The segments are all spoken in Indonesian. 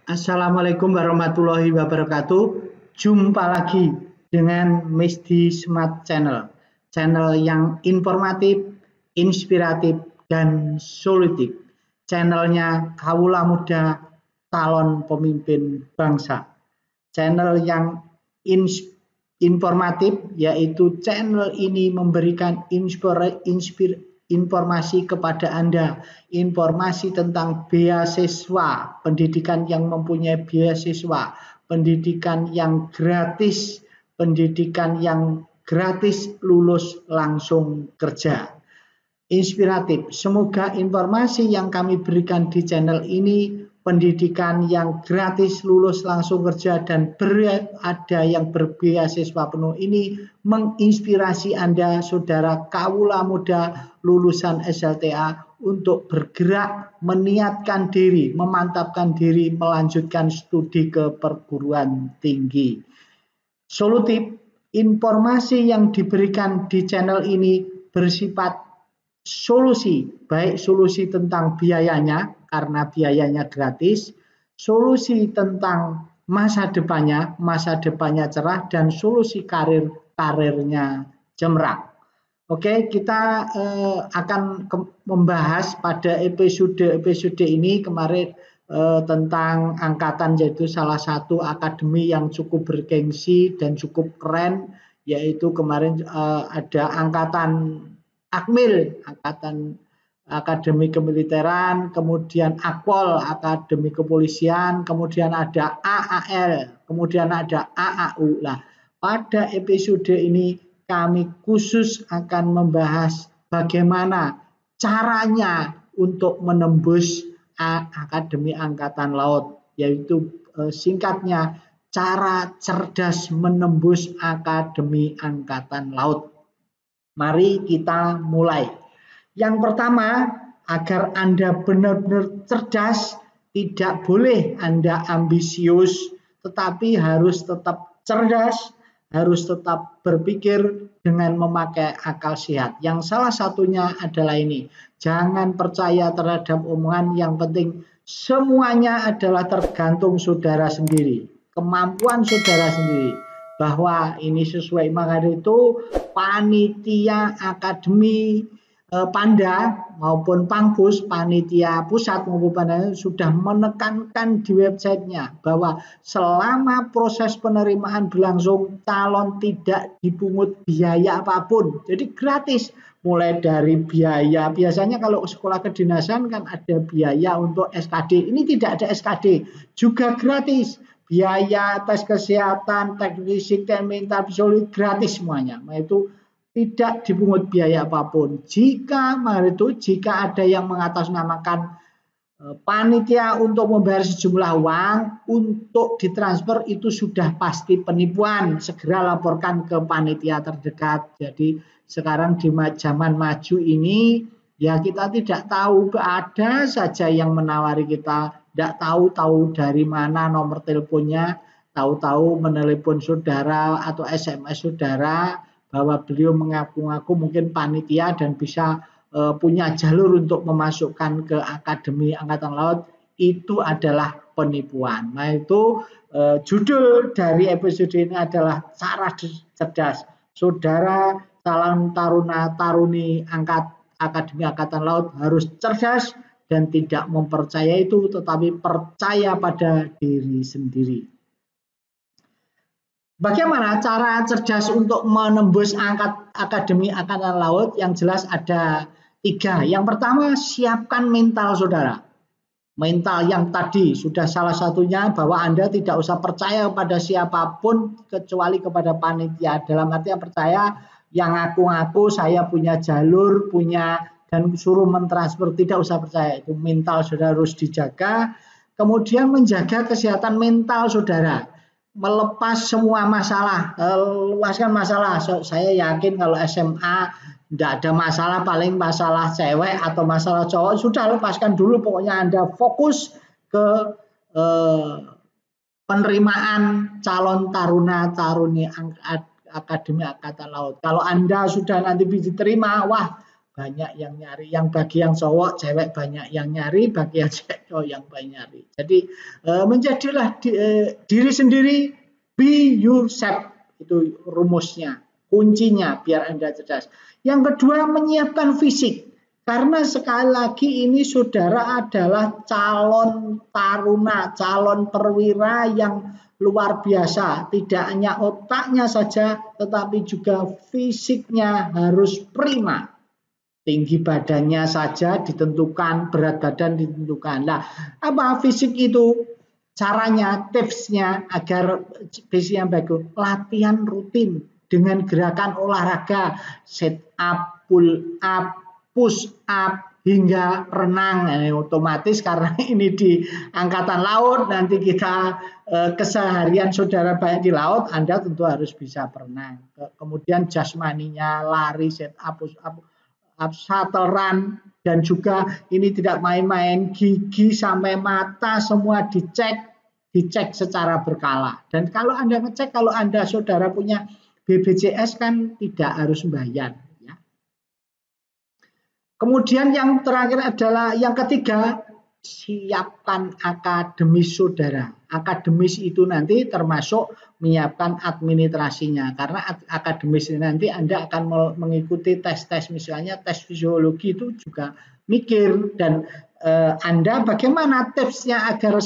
Assalamualaikum warahmatullahi wabarakatuh. Jumpa lagi dengan Misdi Smart Channel. Channel yang informatif, inspiratif, dan solutif. Channelnya Kawula Muda Calon Pemimpin Bangsa. Channel yang informatif, yaitu channel ini memberikan informasi kepada Anda, informasi tentang beasiswa, pendidikan yang mempunyai beasiswa, pendidikan yang gratis, lulus langsung kerja. Inspiratif. Semoga informasi yang kami berikan di channel ini, pendidikan yang gratis, lulus langsung kerja, dan ada yang berbeasiswa penuh ini menginspirasi Anda, saudara Kawula Muda lulusan SLTA, untuk bergerak, meniatkan diri, memantapkan diri, melanjutkan studi ke perguruan tinggi. Solutif, informasi yang diberikan di channel ini bersifat solusi, baik solusi tentang biayanya, karena biayanya gratis, solusi tentang masa depannya cerah, dan solusi karirnya cemerlang. Oke, kita akan membahas pada episode ini kemarin tentang angkatan, yaitu salah satu akademi yang cukup bergengsi dan cukup keren, yaitu kemarin ada angkatan Akmil, Angkatan Akademi Kemiliteran, kemudian Akpol, Akademi Kepolisian, kemudian ada AAL, kemudian ada AAU. Nah, pada episode ini kami khusus akan membahas bagaimana caranya untuk menembus Akademi Angkatan Laut, yaitu singkatnya cara cerdas menembus Akademi Angkatan Laut. Mari kita mulai. Yang pertama, agar Anda benar-benar cerdas, tidak boleh Anda ambisius, tetapi harus tetap cerdas, harus tetap berpikir dengan memakai akal sehat. Yang salah satunya adalah ini, jangan percaya terhadap omongan, yang penting semuanya adalah tergantung saudara sendiri, kemampuan saudara sendiri. Bahwa ini sesuai, maka itu panitia akademi Panda maupun Pangpus, panitia pusat maupun Panda sudah menekankan di websitenya bahwa selama proses penerimaan berlangsung, calon tidak dipungut biaya apapun, jadi gratis. Mulai dari biaya, biasanya kalau sekolah kedinasan kan ada biaya untuk SKD, ini tidak ada SKD, juga gratis. Biaya tes kesehatan, tes fisik, tes mental, psikologi, gratis semuanya. Nah, itu tidak dipungut biaya apapun. Jika ada yang mengatasnamakan panitia untuk membayar sejumlah uang untuk ditransfer, itu sudah pasti penipuan. Segera laporkan ke panitia terdekat. Jadi sekarang di zaman maju ini, ya kita tidak tahu, ada saja yang menawari kita, tidak tahu dari mana nomor teleponnya, tahu-tahu menelepon saudara atau SMS saudara bahwa beliau mengaku-ngaku mungkin panitia dan bisa punya jalur untuk memasukkan ke Akademi Angkatan Laut. Itu adalah penipuan. Nah, itu judul dari episode ini adalah cara cerdas. Saudara calon taruna-taruni Akademi Angkatan Laut harus cerdas dan tidak mempercayai itu, tetapi percaya pada diri sendiri. Bagaimana cara cerdas untuk menembus Akademi Angkatan Laut? Yang jelas ada 3. Yang pertama, siapkan mental saudara. Mental yang tadi sudah salah satunya, bahwa Anda tidak usah percaya pada siapapun kecuali kepada panitia. Dalam arti yang percaya, yang ngaku-ngaku saya punya jalur, dan suruh mentransfer, tidak usah percaya. Itu mental saudara harus dijaga. Kemudian menjaga kesehatan mental saudara. Melepas semua masalah, luaskan masalah. Saya yakin kalau SMA tidak ada masalah, paling masalah cewek atau masalah cowok, sudah lepaskan dulu. Pokoknya Anda fokus ke penerimaan calon taruna-taruni Akademi Angkatan Laut. Kalau Anda sudah nanti diterima, wah banyak yang nyari. Yang bagi yang cowok, cewek banyak yang nyari, bagi yang cewek cowok yang banyak nyari. Jadi menjadilah diri sendiri, be yourself. Itu rumusnya, kuncinya biar Anda cerdas. Yang kedua, menyiapkan fisik. Karena sekali lagi ini saudara adalah calon taruna, calon perwira yang luar biasa. Tidak hanya otaknya saja, tetapi juga fisiknya harus prima. Tinggi badannya saja ditentukan, berat badan ditentukan. Nah, apa fisik itu? Caranya, tipsnya agar fisiknya bagus. Latihan rutin dengan gerakan olahraga, sit up, pull up, push up, hingga renang. Otomatis karena ini di angkatan laut, nanti kita keseharian saudara banyak di laut, Anda tentu harus bisa berenang. Kemudian jasmaninya, lari, sit up, push up, shuttle run, dan juga ini tidak main-main, gigi sampai mata semua dicek secara berkala. Dan kalau Anda ngecek, kalau Anda saudara punya BPJS kan tidak harus membayar. Ya. Kemudian yang terakhir adalah yang ketiga, siapkan akademis saudara. Akademis itu nanti termasuk menyiapkan administrasinya. Karena akademis ini nanti Anda akan mengikuti tes-tes, misalnya tes fisiologi itu juga mikir. Dan Anda bagaimana tipsnya agar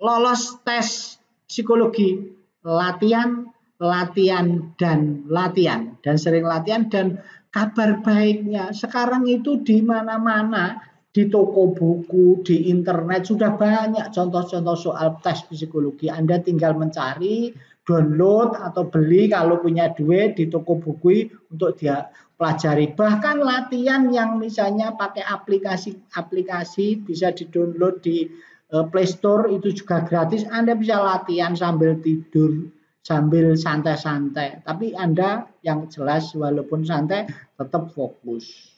lolos tes psikologi? Latihan, latihan, dan latihan. Dan sering latihan. Dan kabar baiknya, sekarang itu di mana-mana, di toko buku, di internet, sudah banyak contoh-contoh soal tes psikologi. Anda tinggal mencari, download, atau beli kalau punya duit di toko buku untuk dia pelajari. Bahkan latihan yang misalnya pakai aplikasi bisa di-download di Play Store, itu juga gratis. Anda bisa latihan sambil tidur, sambil santai-santai. Tapi Anda yang jelas walaupun santai tetap fokus.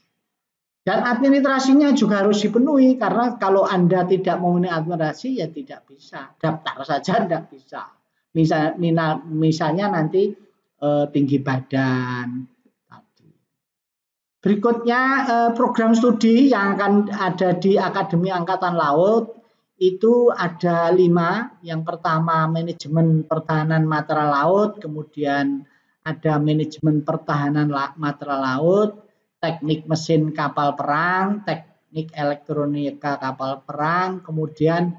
Dan administrasinya juga harus dipenuhi, karena kalau Anda tidak memenuhi administrasi ya tidak bisa. Daftar saja tidak bisa. Misalnya nanti tinggi badan. Berikutnya program studi yang akan ada di Akademi Angkatan Laut. Itu ada 5. Yang pertama manajemen pertahanan matra laut, kemudian ada manajemen pertahanan matra laut, teknik mesin kapal perang, teknik elektronika kapal perang, kemudian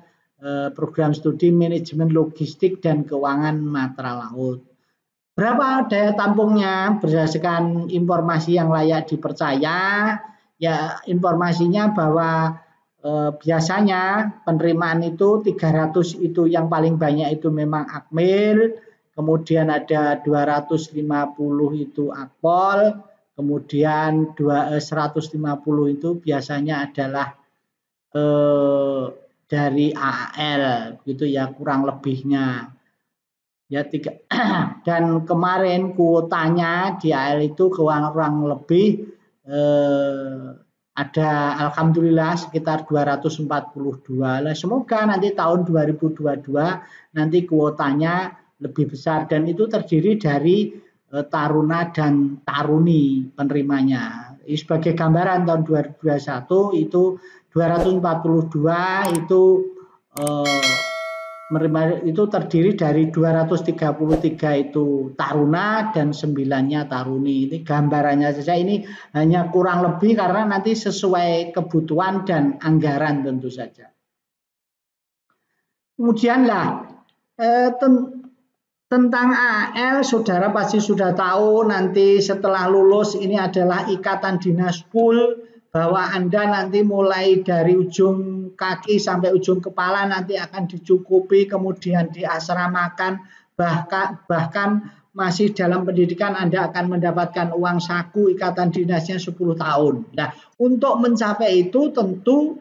program studi manajemen logistik dan keuangan matra laut. Berapa daya tampungnya berdasarkan informasi yang layak dipercaya? Ya, informasinya bahwa biasanya penerimaan itu 300 itu yang paling banyak itu memang akmil, kemudian ada 250 itu akpol, kemudian 150 itu biasanya adalah dari AAL gitu ya, kurang lebihnya. Ya, dan kemarin kuotanya di AAL itu kurang lebih ada alhamdulillah sekitar 242. Nah, semoga nanti tahun 2022 nanti kuotanya lebih besar, dan itu terdiri dari taruna dan taruni penerimanya. Sebagai gambaran tahun 2021 itu 242 itu menerima itu terdiri dari 233 itu taruna dan 9-nya taruni. Ini gambarannya saja, ini hanya kurang lebih karena nanti sesuai kebutuhan dan anggaran tentu saja. Kemudian tentang AL saudara pasti sudah tahu, nanti setelah lulus ini adalah ikatan dinas full, bahwa Anda nanti mulai dari ujung kaki sampai ujung kepala nanti akan dicukupi, kemudian diasramakan, bahkan masih dalam pendidikan Anda akan mendapatkan uang saku ikatan dinasnya 10 tahun. Nah, untuk mencapai itu tentu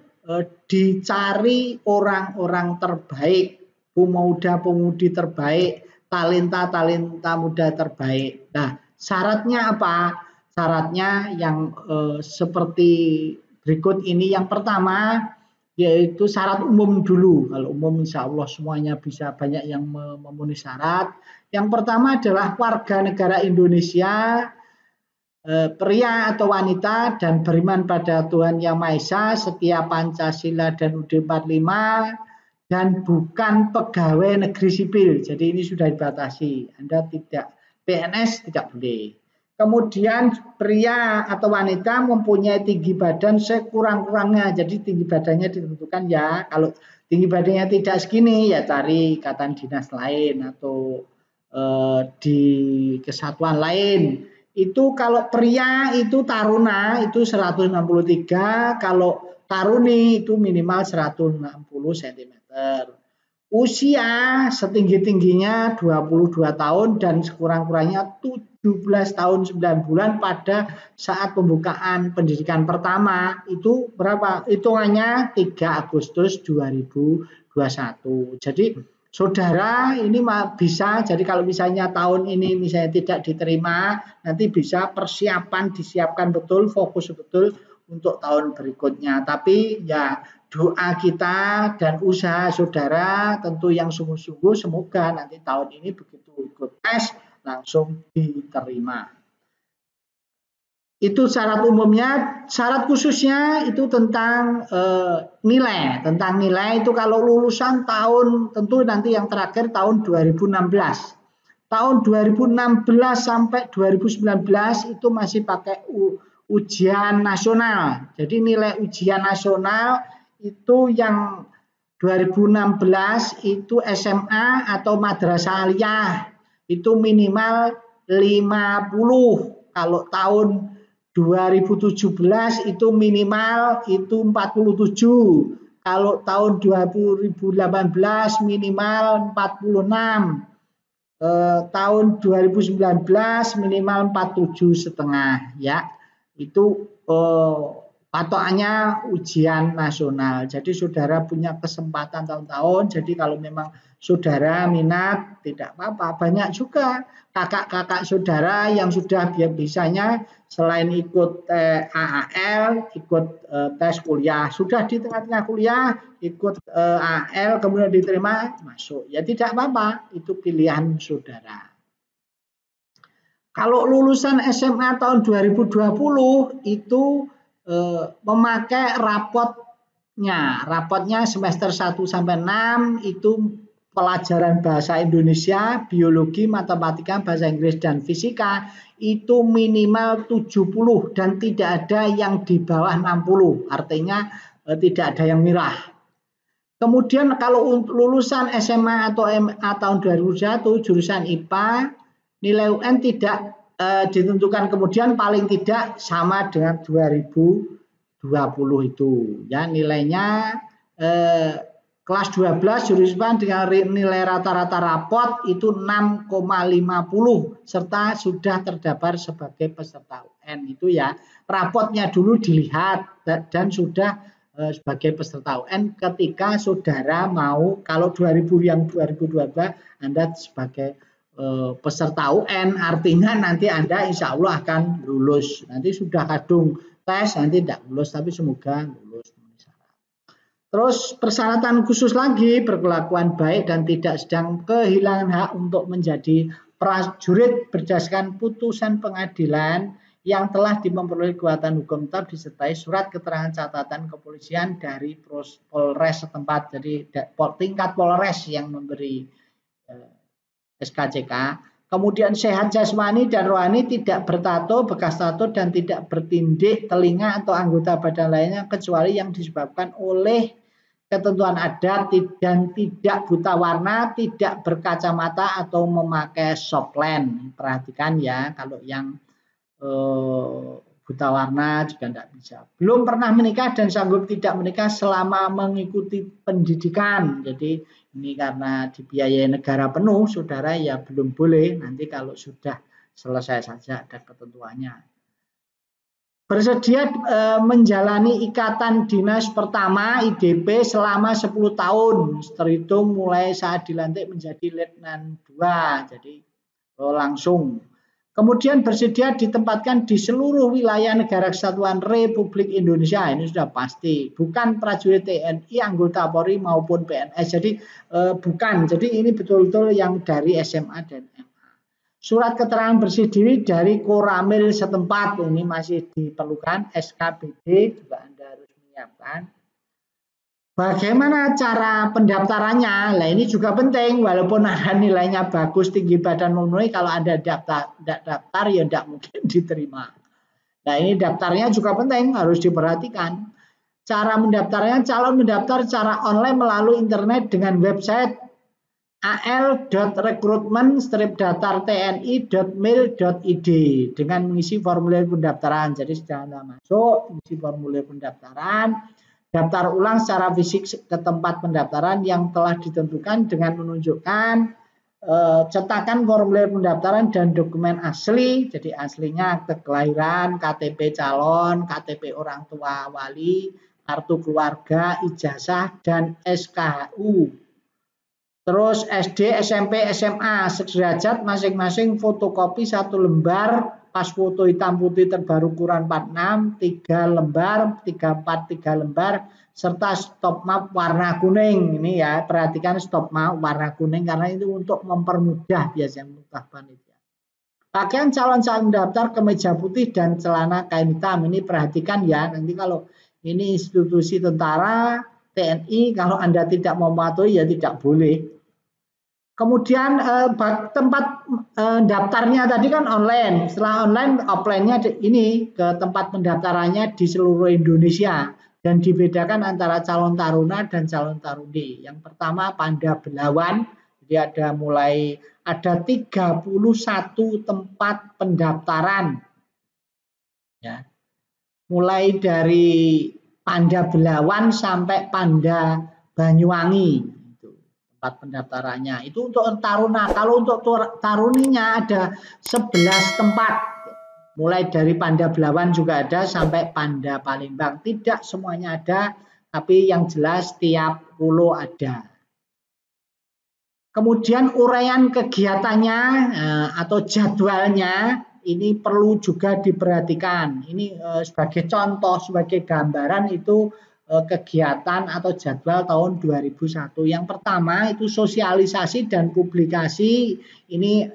dicari orang-orang terbaik, pemuda-pemudi terbaik, talenta-talenta muda terbaik. Nah, syaratnya apa? Syaratnya yang seperti berikut ini. Yang pertama yaitu syarat umum dulu. Kalau umum insya Allah semuanya bisa, banyak yang memenuhi syarat. Yang pertama adalah warga negara Indonesia pria atau wanita dan beriman pada Tuhan Yang Maha Esa, setia Pancasila dan UUD 45, dan bukan pegawai negeri sipil. Jadi ini sudah dibatasi. Anda tidak PNS tidak boleh. Kemudian pria atau wanita mempunyai tinggi badan sekurang-kurangnya. Jadi tinggi badannya ditentukan ya. Kalau tinggi badannya tidak segini ya cari ikatan dinas lain atau di kesatuan lain. Itu kalau pria itu taruna itu 163, kalau taruni itu minimal 160 cm. Usia setinggi-tingginya 22 tahun dan sekurang-kurangnya 17 tahun 9 bulan pada saat pembukaan pendidikan pertama. Itu berapa? Hitungannya 3 Agustus 2021. Jadi saudara ini bisa, jadi kalau misalnya tahun ini misalnya tidak diterima, nanti bisa persiapan disiapkan betul, fokus betul untuk tahun berikutnya. Tapi ya doa kita dan usaha saudara tentu yang sungguh-sungguh, semoga nanti tahun ini begitu ikut tes langsung diterima. Itu syarat umumnya. Syarat khususnya itu tentang nilai. Tentang nilai itu kalau lulusan tahun, tentu nanti yang terakhir tahun 2016. Tahun 2016 sampai 2019 itu masih pakai ujian nasional. Jadi nilai ujian nasional itu yang 2016 itu SMA atau madrasah aliyah itu minimal 50. Kalau tahun 2017 itu minimal itu 47. Kalau tahun 2018 minimal 46. Tahun 2019 minimal 47,5 ya. Itu patokannya ujian nasional. Jadi saudara punya kesempatan tahun-tahun. Jadi kalau memang saudara minat tidak apa-apa. Banyak juga kakak-kakak saudara yang sudah bisanya selain ikut AAL, ikut tes kuliah. Sudah di tengah-tengah kuliah ikut AAL kemudian diterima masuk. Ya tidak apa-apa, itu pilihan saudara. Kalau lulusan SMA tahun 2020 itu memakai rapotnya semester 1 sampai 6 itu pelajaran bahasa Indonesia, biologi, matematika, bahasa Inggris dan fisika itu minimal 70 dan tidak ada yang di bawah 60. Artinya tidak ada yang mirah. Kemudian kalau lulusan SMA atau MA tahun 2021 jurusan IPA, nilai UN tidak ditentukan kemudian paling tidak sama dengan 2020 itu. Ya, nilainya kelas 12 jurusan dengan nilai rata-rata rapot itu 6,50 serta sudah terdaftar sebagai peserta UN itu ya. Rapotnya dulu dilihat dan sudah sebagai peserta UN ketika saudara mau, kalau 2000 yang 2022 Anda sebagai peserta UN artinya nanti Anda insya Allah akan lulus. Nanti sudah kadung tes nanti tidak lulus tapi semoga lulus. Terus persyaratan khusus lagi, berkelakuan baik dan tidak sedang kehilangan hak untuk menjadi prajurit berdasarkan putusan pengadilan yang telah memperoleh kekuatan hukum tetap disertai surat keterangan catatan kepolisian dari Polres setempat. Jadi tingkat Polres yang memberi SKCK. Kemudian sehat jasmani dan rohani, tidak bertato, bekas tato dan tidak bertindik telinga atau anggota badan lainnya kecuali yang disebabkan oleh ketentuan adat dan tidak buta warna, tidak berkacamata atau memakai softland. Perhatikan ya, kalau yang buta warna juga tidak bisa. Belum pernah menikah dan sanggup tidak menikah selama mengikuti pendidikan. Jadi ini karena dibiayai negara penuh, saudara ya belum boleh. Nanti kalau sudah selesai saja ada ketentuannya. Bersedia menjalani ikatan dinas pertama IDP selama 10 tahun terhitung mulai saat dilantik menjadi Letnan 2, jadi langsung. Kemudian bersedia ditempatkan di seluruh wilayah negara kesatuan Republik Indonesia, ini sudah pasti, bukan prajurit TNI, anggota Polri maupun PNS, jadi bukan, jadi ini betul-betul yang dari SMA dan MA. Surat keterangan bersih diri dari Koramil setempat, ini masih diperlukan. SKBD juga Anda harus menyiapkan. Bagaimana cara pendaftarannya? Nah, ini juga penting, walaupun ada nilainya bagus, tinggi badan memenuhi, kalau Anda daftar ya tidak mungkin diterima. Nah, ini daftarnya juga penting, harus diperhatikan. Cara mendaftarnya, calon mendaftar secara online melalui internet dengan website al.recruitment-tni.mil.id dengan mengisi formulir pendaftaran. Jadi setelah Anda masuk, isi formulir pendaftaran, daftar ulang secara fisik ke tempat pendaftaran yang telah ditentukan dengan menunjukkan cetakan formulir pendaftaran dan dokumen asli. Jadi aslinya akte kelahiran, KTP calon, KTP orang tua wali, kartu keluarga, ijazah, dan SKHU. Terus SD, SMP, SMA sederajat masing-masing fotokopi 1 lembar, pas foto hitam putih terbaru ukuran 46, 3 lembar, 34, 3 lembar, serta stop map warna kuning. Ini ya, perhatikan stop map warna kuning karena itu untuk mempermudah biasanya untuk panitia. Pakaian calon-calon daftar kemeja putih dan celana kain hitam. Ini perhatikan ya, nanti kalau ini institusi tentara, TNI, kalau Anda tidak mematuhi ya tidak boleh. Kemudian tempat daftarnya tadi kan online. Setelah online, offline-nya ini ke tempat pendaftarannya di seluruh Indonesia dan dibedakan antara calon taruna dan calon taruni. Yang pertama Panda Belawan, jadi ada 31 tempat pendaftaran. Ya. Mulai dari Panda Belawan sampai Panda Banyuwangi. Tempat pendaftarannya itu untuk taruna. Kalau untuk taruninya ada 11 tempat, mulai dari Panda Belawan juga ada sampai Panda Palembang. Tidak semuanya ada, tapi yang jelas tiap pulau ada. Kemudian uraian kegiatannya atau jadwalnya ini perlu juga diperhatikan. Ini sebagai contoh, sebagai gambaran itu kegiatan atau jadwal tahun 2001. Yang pertama itu sosialisasi dan publikasi, ini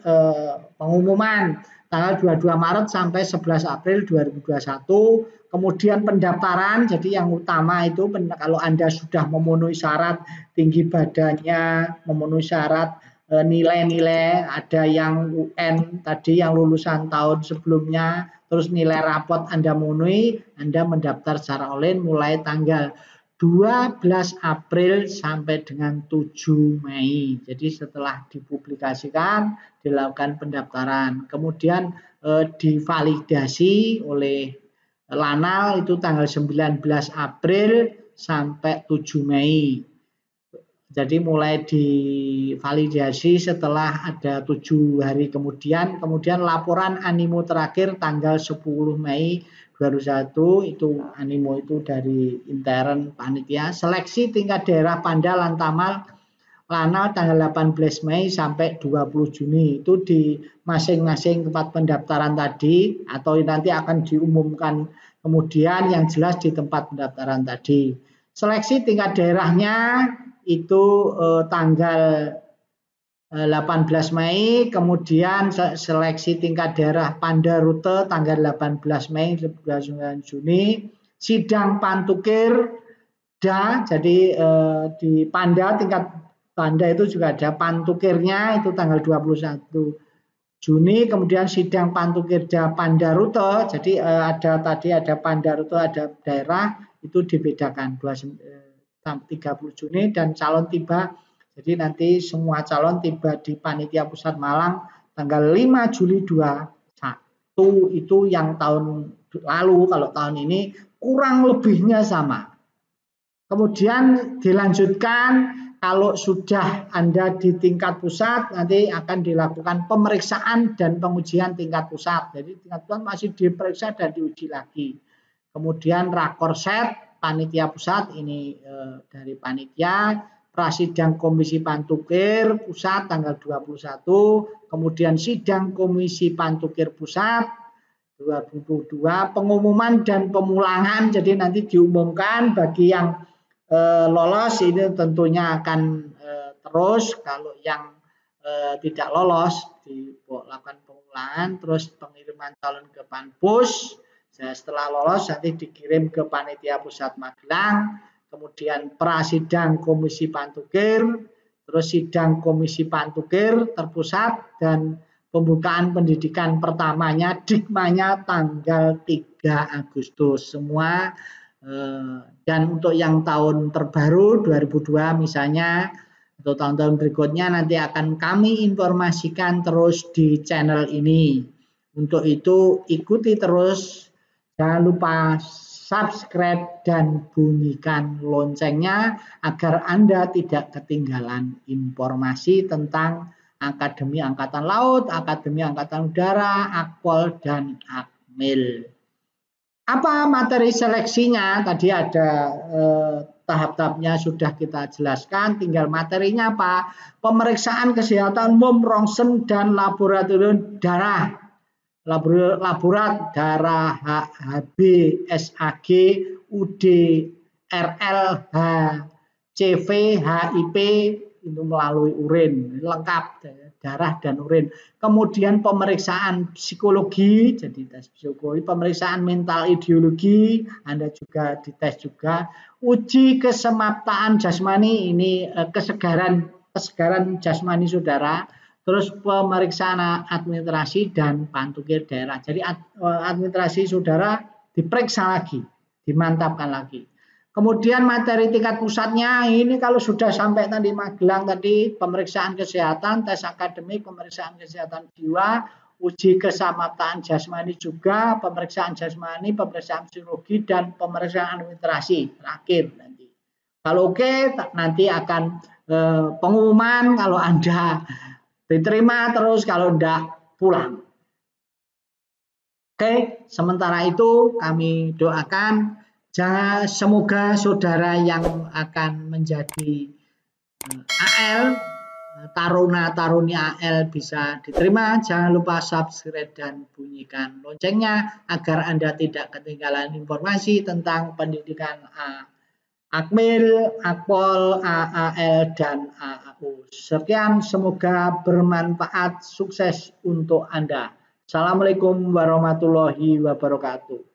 pengumuman tanggal 22 Maret sampai 11 April 2021. Kemudian pendaftaran, jadi yang utama itu kalau Anda sudah memenuhi syarat tinggi badannya, memenuhi syarat nilai-nilai, ada yang UN tadi yang lulusan tahun sebelumnya, terus nilai rapot Anda memenuhi, Anda mendaftar secara online mulai tanggal 12 April sampai dengan 7 Mei. Jadi setelah dipublikasikan, dilakukan pendaftaran. Kemudian divalidasi oleh Lanal itu tanggal 19 April sampai 7 Mei. Jadi mulai divalidasi setelah ada 7 hari kemudian laporan animo terakhir tanggal 10 Mei 2021 itu animo itu dari intern panitia. Seleksi tingkat daerah Panda Lantamal Lanal tanggal 18 Mei sampai 20 Juni itu di masing-masing tempat pendaftaran tadi atau nanti akan diumumkan kemudian yang jelas di tempat pendaftaran tadi. Seleksi tingkat daerahnya itu tanggal 18 Mei, kemudian seleksi tingkat daerah Panda Rute tanggal 18 Mei 29 Juni, sidang Pantukir jadi di Panda tingkat Panda itu juga ada Pantukirnya itu tanggal 21 Juni, kemudian sidang Pantukirda Panda Rute, jadi ada Panda Rute, ada daerah, itu dibedakan 30 Juni dan calon tiba, jadi nanti semua calon tiba di Panitia Pusat Malang tanggal 5 Juli 21 itu yang tahun lalu, kalau tahun ini kurang lebihnya sama. Kemudian dilanjutkan kalau sudah Anda di tingkat pusat nanti akan dilakukan pemeriksaan dan pengujian tingkat pusat. Jadi tingkat pusat masih diperiksa dan diuji lagi. Kemudian rakorset panitia pusat ini dari panitia, prasidang komisi Pantukir pusat tanggal 21, kemudian sidang komisi Pantukir pusat 2022, pengumuman dan pemulangan. Jadi nanti diumumkan bagi yang lolos ini tentunya akan terus, kalau yang tidak lolos, dilakukan pengulangan, terus pengiriman calon ke Panpus. Setelah lolos nanti dikirim ke Panitia Pusat Magelang, kemudian prasidang Komisi Pantukir, terus sidang Komisi Pantukir terpusat, dan pembukaan pendidikan pertamanya dikmanya tanggal 3 Agustus semua. Dan untuk yang tahun terbaru 2002 misalnya, atau tahun-tahun berikutnya nanti akan kami informasikan terus di channel ini. Untuk itu ikuti terus, jangan lupa subscribe dan bunyikan loncengnya agar Anda tidak ketinggalan informasi tentang Akademi Angkatan Laut, Akademi Angkatan Udara, Akpol, dan Akmil. Apa materi seleksinya? Tadi ada tahap-tahapnya sudah kita jelaskan, tinggal materinya apa? Pemeriksaan kesehatan umum, rongsen, dan laboratorium darah. Laborat darah HB, SAG, UD, RL, HCV, HIP, itu melalui urin, lengkap darah dan urin. Kemudian pemeriksaan psikologi, jadi tes psikologi, pemeriksaan mental ideologi, Anda juga dites juga. Uji kesemaptaan jasmani, ini kesegaran jasmani saudara. Terus pemeriksaan administrasi dan pantukir daerah. Jadi administrasi saudara diperiksa lagi, dimantapkan lagi. Kemudian materi tingkat pusatnya ini kalau sudah sampai tadi Magelang tadi, pemeriksaan kesehatan, tes akademik, pemeriksaan kesehatan jiwa, uji kesamaptaan jasmani juga, pemeriksaan jasmani, pemeriksaan psikologi, dan pemeriksaan administrasi terakhir nanti. Kalau oke, nanti akan pengumuman kalau Anda diterima, terus kalau enggak pulang. Oke, sementara itu kami doakan semoga saudara yang akan menjadi AL, taruna-taruni AL bisa diterima. Jangan lupa subscribe dan bunyikan loncengnya agar Anda tidak ketinggalan informasi tentang pendidikan Akmil, Akpol, AAL, dan AAU. Sekian, semoga bermanfaat, sukses untuk Anda. Assalamualaikum warahmatullahi wabarakatuh.